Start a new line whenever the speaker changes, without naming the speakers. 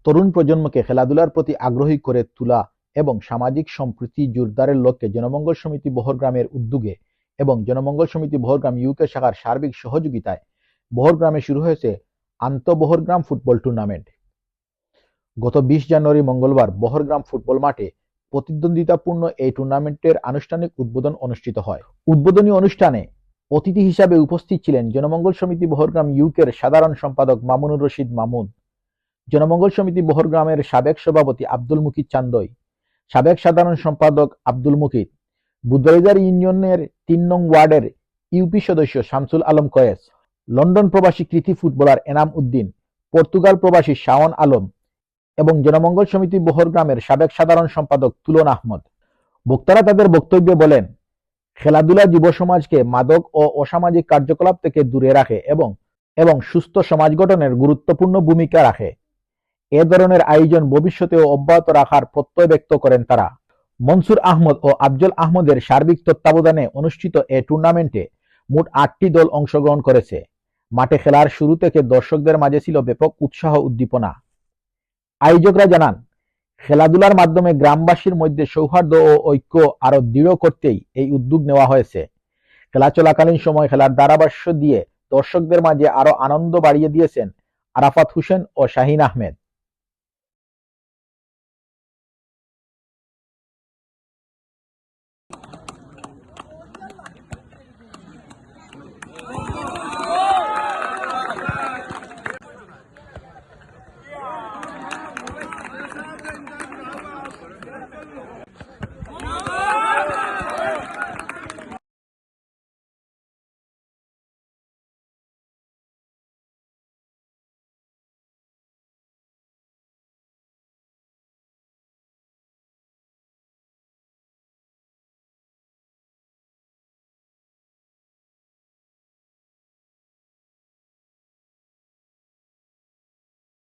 তরুণ প্রজন্মকে খেলাধুলার প্রতি আগ্রহী করে তোলা এবং সামাজিক সম্প্রীতি জোরদারের লক্ষ্যে জনমঙ্গল সমিতি বহরগ্রামের উদ্যোগে এবং জনমঙ্গল সমিতি বহরগ্রাম ইউকে শাখার সার্বিক সহযোগিতায় বহরগ্রামে শুরু হয়েছে আন্তঃবহরগ্রাম ফুটবল টুর্নামেন্ট। গত 20 জানুয়ারি মঙ্গলবার বহরগ্রাম ফুটবল মাঠে প্রতিদ্বন্দ্বিতাপূর্ণ এই টুর্নামেন্টের আনুষ্ঠানিক উদ্বোধন অনুষ্ঠিত হয়। উদ্বোধনী অনুষ্ঠানে অতিথি হিসাবে উপস্থিত ছিলেন জনমঙ্গল সমিতি বহরগ্রাম ইউকের সাধারণ সম্পাদক মামুনুর রশিদ মামুন, জনমঙ্গল সমিতি বহরগ্রামের সাবেক সভাপতি আব্দুল মুকিত চান্দই, সাবেক সাধারণ সম্পাদক আব্দুল মুকিত, বুধবাড়িদার ইউনিয়নের 3 নং ওয়ার্ডের ইউপি সদস্য শামসুল আলম কয়েস, লন্ডন প্রবাসী কৃতি ফুটবলার এনাম উদ্দিন, পর্তুগাল প্রবাসী শাওন আলম এবং জনমঙ্গল সমিতি বহরগ্রামের সাবেক সাধারণ সম্পাদক তুলন আহমদ। বক্তারা তাদের বক্তব্যে বলেন, খেলাধুলা যুব সমাজকে মাদক ও অসামাজিক কার্যকলাপ থেকে দূরে রাখে এবং সুস্থ সমাজ গঠনের গুরুত্বপূর্ণ ভূমিকা রাখে। এ ধরনের আয়োজন ভবিষ্যতেও অব্যাহত রাখার প্রত্যয় ব্যক্ত করেন তারা। মনসুর আহমদ ও আফজল আহমদের সার্বিক তত্ত্বাবধানে অনুষ্ঠিত এ টুর্নামেন্টে মোট 8টি দল অংশগ্রহণ করেছে। মাঠে খেলার শুরু থেকে দর্শকদের মাঝে ছিল ব্যাপক উৎসাহ উদ্দীপনা। আয়োজকরা জানান, খেলাধুলার মাধ্যমে গ্রামবাসীর মধ্যে সৌহার্দ্য ও ঐক্য আরো দৃঢ় করতেই এই উদ্যোগ নেওয়া হয়েছে। খেলা চলাকালীন সময় খেলার ধারাভাষ্য দিয়ে দর্শকদের মাঝে আরো আনন্দ বাড়িয়ে দিয়েছেন আরাফাত হোসেন ও শাহিন আহমেদ।